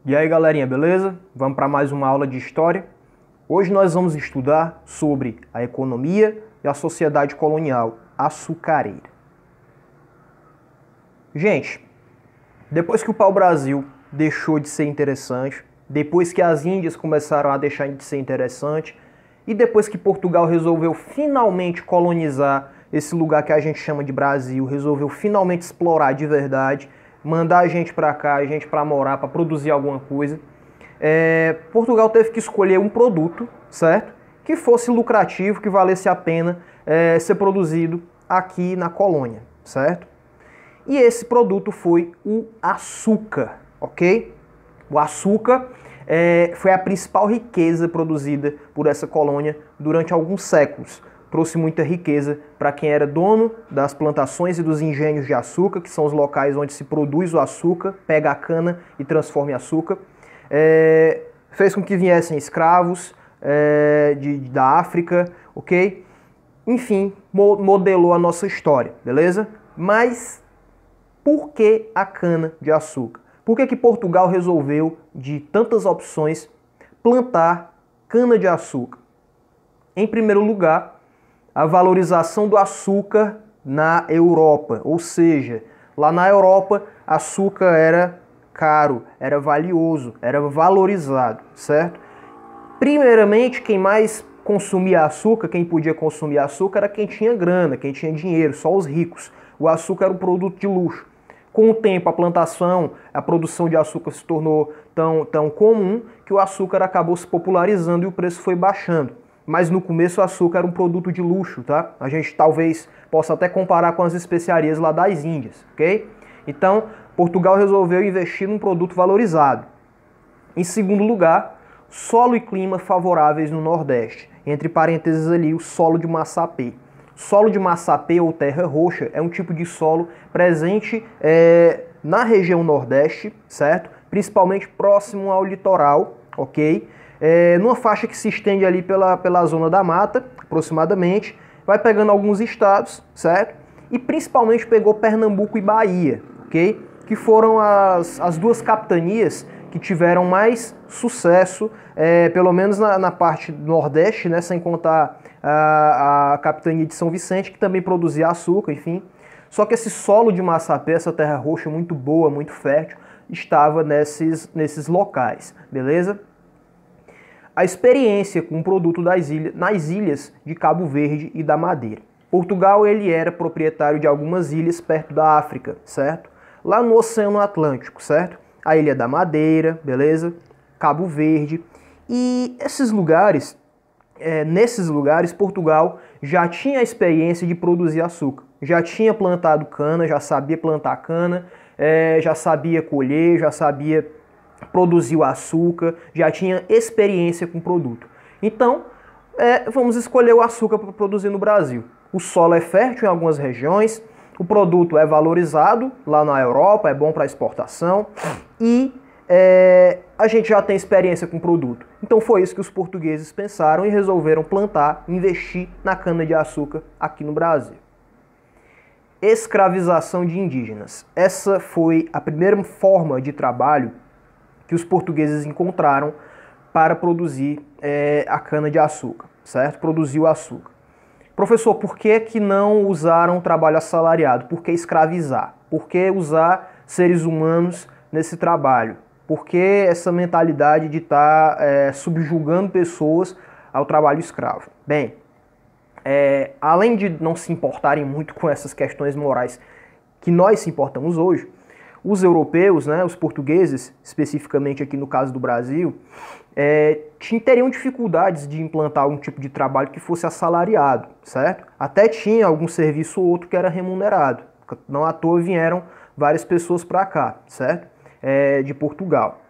E aí, galerinha, beleza? Vamos para mais uma aula de história. Hoje nós vamos estudar sobre a economia e a sociedade colonial açucareira. Gente, depois que o pau-brasil deixou de ser interessante, depois que as Índias começaram a deixar de ser interessante e depois que Portugal resolveu finalmente colonizar esse lugar que a gente chama de Brasil, resolveu finalmente explorar de verdade, mandar a gente para cá, a gente para morar, para produzir alguma coisa, Portugal teve que escolher um produto, certo? Que fosse lucrativo, que valesse a pena ser produzido aqui na colônia, certo? E esse produto foi o açúcar, ok? O açúcar foi a principal riqueza produzida por essa colônia durante alguns séculos. Trouxe muita riqueza para quem era dono das plantações e dos engenhos de açúcar, que são os locais onde se produz o açúcar, pega a cana e transforma em açúcar. Fez com que viessem escravos da África, ok? Enfim, modelou a nossa história, beleza? Mas por que a cana de açúcar? Por que Portugal resolveu, de tantas opções, plantar cana de açúcar? Em primeiro lugar, a valorização do açúcar na Europa, ou seja, lá na Europa, açúcar era caro, era valioso, era valorizado, certo? Primeiramente, quem mais consumia açúcar, quem podia consumir açúcar era quem tinha grana, quem tinha dinheiro, só os ricos. O açúcar era um produto de luxo. Com o tempo, a plantação, a produção de açúcar se tornou tão comum que o açúcar acabou se popularizando e o preço foi baixando. Mas no começo o açúcar era um produto de luxo, tá? A gente talvez possa até comparar com as especiarias lá das Índias, ok? Então, Portugal resolveu investir num produto valorizado. Em segundo lugar, solo e clima favoráveis no Nordeste. Entre parênteses ali, o solo de Massapê. Solo de Massapê ou terra roxa é um tipo de solo presente na região Nordeste, certo? Principalmente próximo ao litoral, ok? Numa faixa que se estende ali pela zona da mata, aproximadamente, vai pegando alguns estados, certo? E principalmente pegou Pernambuco e Bahia, ok? Que foram as duas capitanias que tiveram mais sucesso, pelo menos na parte nordeste, né? Sem contar a capitania de São Vicente, que também produzia açúcar, enfim. Só que esse solo de Massapé, essa terra roxa muito boa, muito fértil, estava nesses locais, beleza? A experiência com o produto nas ilhas de Cabo Verde e da Madeira. Portugal ele era proprietário de algumas ilhas perto da África, certo? Lá no Oceano Atlântico, certo? A Ilha da Madeira, beleza? Cabo Verde. E esses lugares, nesses lugares, Portugal já tinha a experiência de produzir açúcar. Já tinha plantado cana, já sabia plantar cana, já sabia colher, já sabia produzir o açúcar, já tinha experiência com o produto. Então, vamos escolher o açúcar para produzir no Brasil. O solo é fértil em algumas regiões, o produto é valorizado lá na Europa, é bom para exportação e a gente já tem experiência com o produto. Então foi isso que os portugueses pensaram e resolveram plantar, investir na cana-de-açúcar aqui no Brasil. Escravização de indígenas. Essa foi a primeira forma de trabalho que os portugueses encontraram para produzir a cana-de-açúcar, certo? Produzir o açúcar. Professor, por que não usaram o trabalho assalariado? Por que escravizar? Por que usar seres humanos nesse trabalho? Por que essa mentalidade de estar subjugando pessoas ao trabalho escravo? Bem, além de não se importarem muito com essas questões morais que nós se importamos hoje, os europeus, né, os portugueses, especificamente aqui no caso do Brasil, teriam dificuldades de implantar algum tipo de trabalho que fosse assalariado, certo? Até tinha algum serviço ou outro que era remunerado. Não à toa vieram várias pessoas para cá, certo? De Portugal.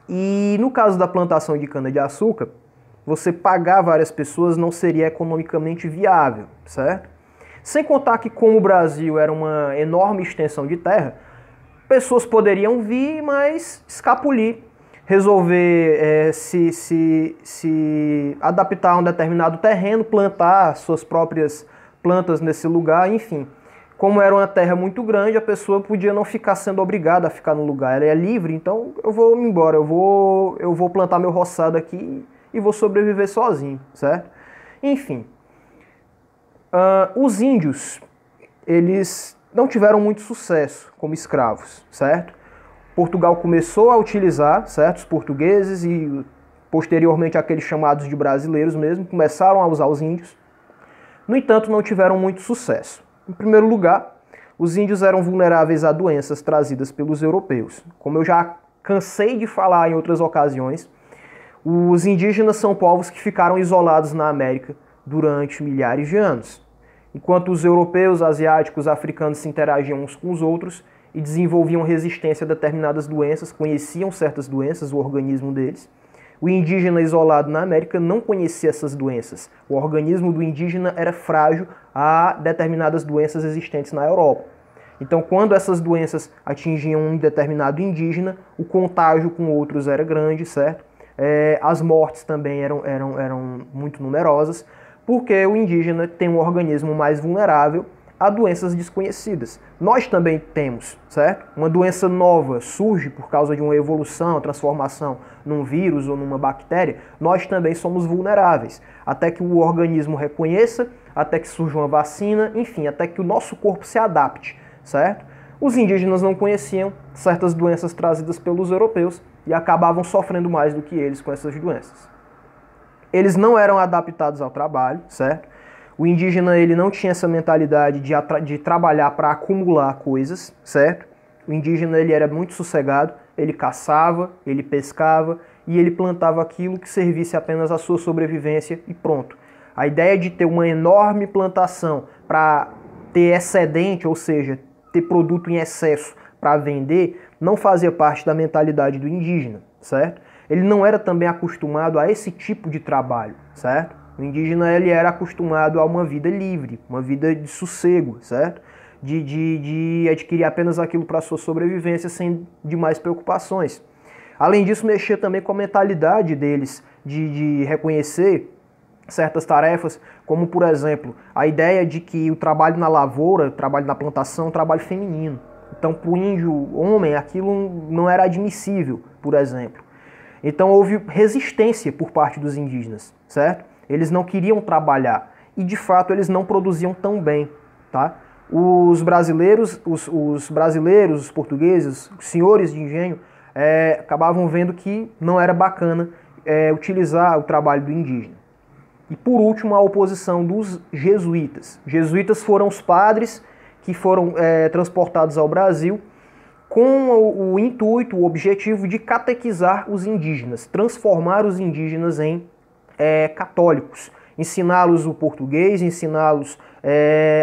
E no caso da plantação de cana-de-açúcar, você pagar várias pessoas não seria economicamente viável, certo? Sem contar que como o Brasil era uma enorme extensão de terra, pessoas poderiam vir, mas escapulir, resolver se adaptar a um determinado terreno, plantar suas próprias plantas nesse lugar, enfim. como era uma terra muito grande, a pessoa podia não ficar sendo obrigada a ficar no lugar. Ela é livre, então eu vou me embora, eu vou plantar meu roçado aqui e vou sobreviver sozinho, certo? Enfim, os índios, eles não tiveram muito sucesso como escravos, certo? Portugal começou a utilizar, certo? Os portugueses e posteriormente aqueles chamados de brasileiros mesmo, começaram a usar os índios. No entanto, não tiveram muito sucesso. Em primeiro lugar, os índios eram vulneráveis a doenças trazidas pelos europeus. Como eu já cansei de falar em outras ocasiões, os indígenas são povos que ficaram isolados na América durante milhares de anos. Enquanto os europeus, asiáticos, africanos se interagiam uns com os outros e desenvolviam resistência a determinadas doenças, conheciam certas doenças, o organismo deles, o indígena isolado na América não conhecia essas doenças. O organismo do indígena era frágil a determinadas doenças existentes na Europa. Então, quando essas doenças atingiam um determinado indígena, o contágio com outros era grande, certo? As mortes também eram muito numerosas, porque o indígena tem um organismo mais vulnerável a doenças desconhecidas. Nós também temos, certo? Uma doença nova surge por causa de uma evolução, transformação num vírus ou numa bactéria, nós também somos vulneráveis. Até que o organismo reconheça, até que surja uma vacina, enfim, até que o nosso corpo se adapte, certo? Os indígenas não conheciam certas doenças trazidas pelos europeus e acabavam sofrendo mais do que eles com essas doenças. Eles não eram adaptados ao trabalho, certo? O indígena ele não tinha essa mentalidade de trabalhar para acumular coisas, certo? O indígena ele era muito sossegado, ele caçava, ele pescava e ele plantava aquilo que servisse apenas à sua sobrevivência e pronto. A ideia de ter uma enorme plantação para ter excedente, ou seja, ter produto em excesso para vender, não fazia parte da mentalidade do indígena, certo? Ele não era também acostumado a esse tipo de trabalho, certo? O indígena ele era acostumado a uma vida livre, uma vida de sossego, certo? De adquirir apenas aquilo para sua sobrevivência sem demais preocupações. Além disso, mexia também com a mentalidade deles de reconhecer certas tarefas, como por exemplo, a ideia de que o trabalho na lavoura, o trabalho na plantação é um trabalho feminino. Então, para o índio homem, aquilo não era admissível, por exemplo. Então, houve resistência por parte dos indígenas, certo? Eles não queriam trabalhar e, de fato, eles não produziam tão bem, tá? Os brasileiros, os portugueses, os senhores de engenho, acabavam vendo que não era bacana utilizar o trabalho do indígena. E, por último, a oposição dos jesuítas. Jesuítas foram os padres que foram transportados ao Brasil com o intuito, o objetivo de catequizar os indígenas, transformar os indígenas em católicos, ensiná-los o português, ensiná-los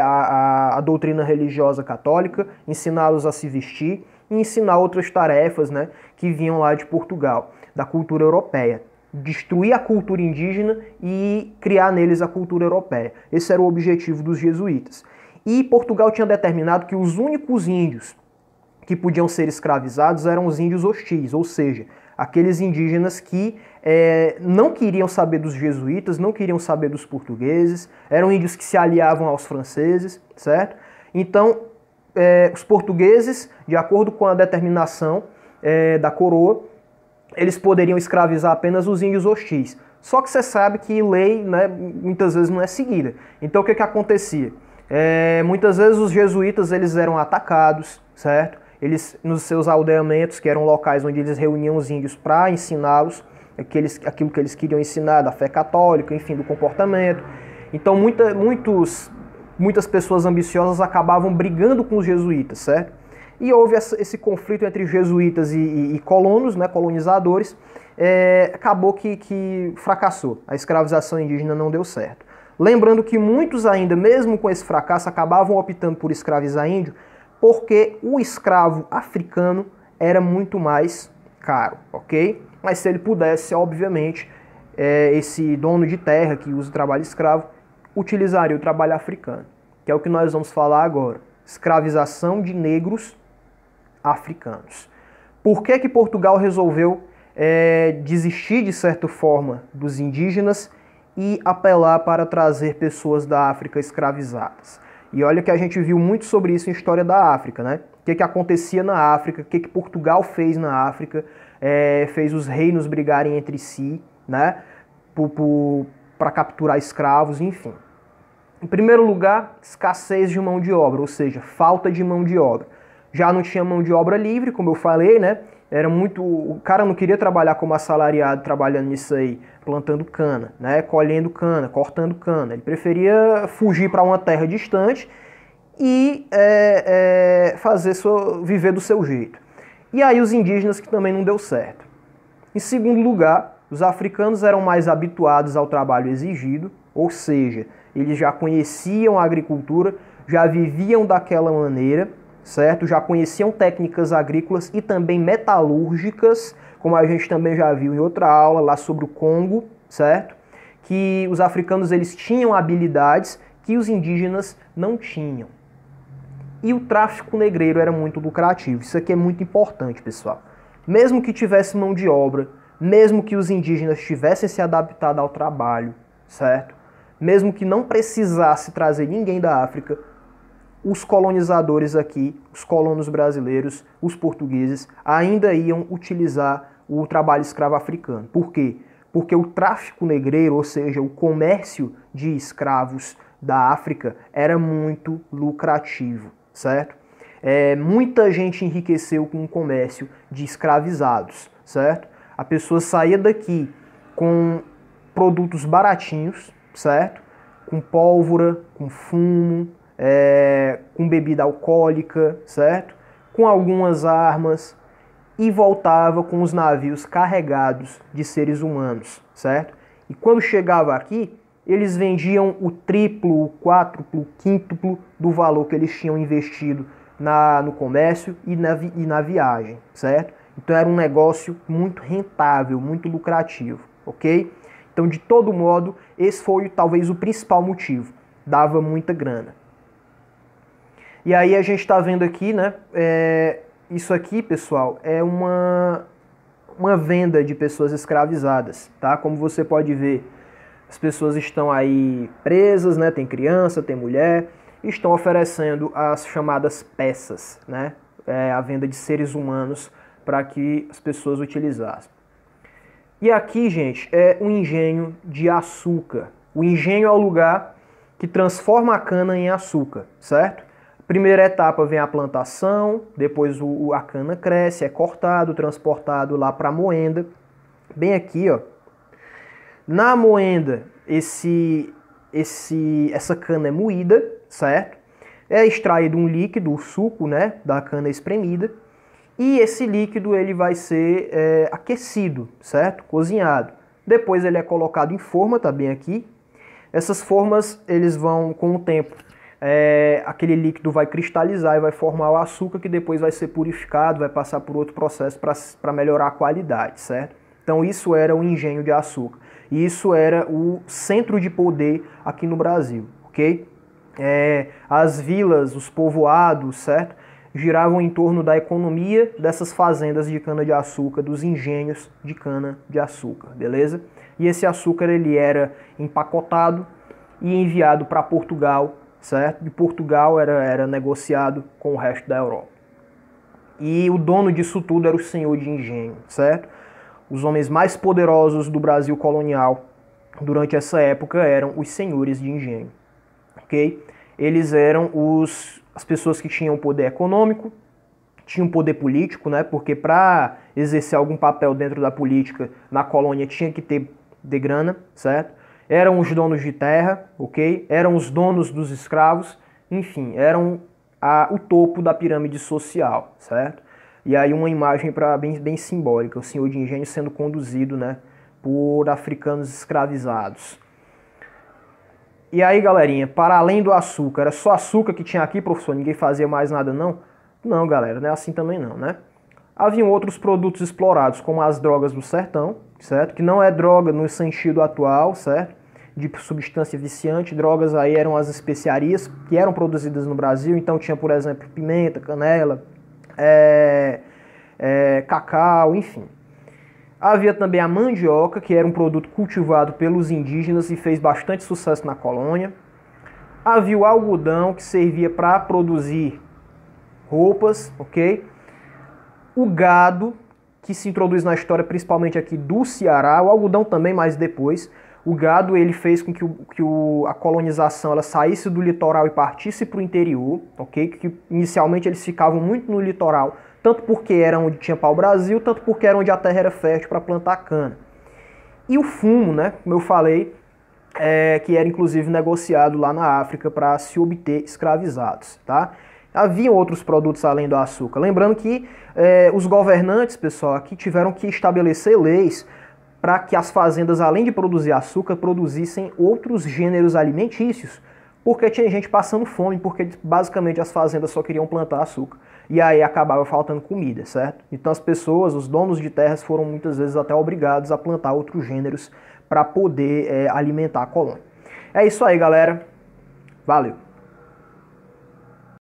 a doutrina religiosa católica, ensiná-los a se vestir e ensinar outras tarefas, né, que vinham lá de Portugal, da cultura europeia. Destruir a cultura indígena e criar neles a cultura europeia. Esse era o objetivo dos jesuítas. E Portugal tinha determinado que os únicos índios que podiam ser escravizados eram os índios hostis, ou seja, aqueles indígenas que não queriam saber dos jesuítas, não queriam saber dos portugueses, eram índios que se aliavam aos franceses, certo? Então, os portugueses, de acordo com a determinação da coroa, eles poderiam escravizar apenas os índios hostis. Só que você sabe que lei, né, muitas vezes não é seguida. Então, o que acontecia? Muitas vezes os jesuítas eles eram atacados, certo? Eles, nos seus aldeamentos, que eram locais onde eles reuniam os índios para ensiná-los aquilo que eles queriam ensinar, da fé católica, enfim, do comportamento. Então muitas pessoas ambiciosas acabavam brigando com os jesuítas, certo? E houve esse conflito entre jesuítas e colonos, né, colonizadores, acabou que fracassou. A escravização indígena não deu certo. Lembrando que muitos ainda, mesmo com esse fracasso, acabavam optando por escravizar índio, porque o escravo africano era muito mais caro, ok? Mas se ele pudesse, obviamente, esse dono de terra que usa o trabalho escravo, utilizaria o trabalho africano, que é o que nós vamos falar agora. Escravização de negros africanos. Por que Portugal resolveu desistir, de certa forma, dos indígenas e apelar para trazer pessoas da África escravizadas? E olha que a gente viu muito sobre isso em História da África, né? O que acontecia na África, o que Portugal fez na África, fez os reinos brigarem entre si, né? Para capturar escravos, enfim. Em primeiro lugar, escassez de mão de obra, ou seja, falta de mão de obra. Já não tinha mão de obra livre, como eu falei, né? Era muito, o cara não queria trabalhar como assalariado trabalhando nisso aí, plantando cana, né? Colhendo cana, cortando cana. Ele preferia fugir para uma terra distante e viver do seu jeito. E aí os indígenas, que também não deu certo. Em segundo lugar, os africanos eram mais habituados ao trabalho exigido, ou seja, eles já conheciam a agricultura, já viviam daquela maneira, certo? Já conheciam técnicas agrícolas e também metalúrgicas, como a gente também já viu em outra aula lá sobre o Congo, certo? Que os africanos eles tinham habilidades que os indígenas não tinham. E o tráfico negreiro era muito lucrativo. Isso aqui é muito importante, pessoal. Mesmo que tivesse mão de obra, mesmo que os indígenas tivessem se adaptado ao trabalho, certo? Mesmo que não precisasse trazer ninguém da África, os colonizadores aqui, os colonos brasileiros, os portugueses, ainda iam utilizar o trabalho escravo africano. Por quê? Porque o tráfico negreiro, ou seja, o comércio de escravos da África, era muito lucrativo, certo? Muita gente enriqueceu com o comércio de escravizados, certo? A pessoa saía daqui com produtos baratinhos, certo? Com pólvora, com fumo, com bebida alcoólica, certo? Com algumas armas e voltava com os navios carregados de seres humanos, certo? E quando chegava aqui, eles vendiam o triplo, o quádruplo, o quíntuplo do valor que eles tinham investido no comércio e na viagem, certo? Então era um negócio muito rentável, muito lucrativo, ok? Então, de todo modo, esse foi talvez o principal motivo. Dava muita grana. E aí a gente está vendo aqui, né? Isso aqui, pessoal, é uma venda de pessoas escravizadas, tá? Como você pode ver, as pessoas estão aí presas, né? Tem criança, tem mulher, e estão oferecendo as chamadas peças, né? A venda de seres humanos para que as pessoas utilizassem. E aqui, gente, é um engenho de açúcar. O engenho é o lugar que transforma a cana em açúcar, certo? Primeira etapa vem a plantação, depois a cana cresce, é cortado, transportado lá para a moenda. Bem aqui, ó. Na moenda, essa cana é moída, certo? É extraído um líquido, o suco, né, da cana espremida. E esse líquido ele vai ser aquecido, certo? Cozinhado. Depois ele é colocado em forma, tá bem aqui. Essas formas, eles vão, com o tempo, aquele líquido vai cristalizar e vai formar o açúcar, que depois vai ser purificado, vai passar por outro processo para melhorar a qualidade, certo? Então isso era o engenho de açúcar. E isso era o centro de poder aqui no Brasil, ok? As vilas, os povoados, certo? Giravam em torno da economia dessas fazendas de cana-de-açúcar, dos engenhos de cana-de-açúcar, beleza? E esse açúcar ele era empacotado e enviado para Portugal, certo? De Portugal era negociado com o resto da Europa. E o dono disso tudo era o senhor de engenho, certo? Os homens mais poderosos do Brasil colonial durante essa época eram os senhores de engenho, ok? Eles eram as pessoas que tinham poder econômico, tinham poder político, né? Porque para exercer algum papel dentro da política na colônia tinha que ter de grana, certo? Eram os donos de terra, ok? Eram os donos dos escravos, enfim, eram o topo da pirâmide social, certo? E aí uma imagem bem simbólica, o senhor de engenho sendo conduzido, né, por africanos escravizados. E aí, galerinha, para além do açúcar, era só açúcar que tinha aqui, professor? Ninguém fazia mais nada, não? Não, galera, não é assim também não, né? Haviam outros produtos explorados, como as drogas do sertão, certo? Que não é droga no sentido atual, certo? De substância viciante. Drogas aí eram as especiarias que eram produzidas no Brasil. Então tinha, por exemplo, pimenta, canela, cacau, enfim. Havia também a mandioca, que era um produto cultivado pelos indígenas e fez bastante sucesso na colônia. Havia o algodão, que servia para produzir roupas, ok? O gado, que se introduz na história principalmente aqui do Ceará, o algodão também, mas depois. O gado ele fez com que a colonização ela saísse do litoral e partisse para o interior, ok? Que inicialmente eles ficavam muito no litoral, tanto porque era onde tinha pau-brasil, tanto porque era onde a terra era fértil para plantar cana. E o fumo, né, como eu falei, que era inclusive negociado lá na África para se obter escravizados, tá? Haviam outros produtos além do açúcar. Lembrando que os governantes, pessoal, aqui tiveram que estabelecer leis para que as fazendas, além de produzir açúcar, produzissem outros gêneros alimentícios, porque tinha gente passando fome, porque basicamente as fazendas só queriam plantar açúcar. E aí acabava faltando comida, certo? Então as pessoas, os donos de terras, foram muitas vezes até obrigados a plantar outros gêneros para poder alimentar a colônia. É isso aí, galera. Valeu!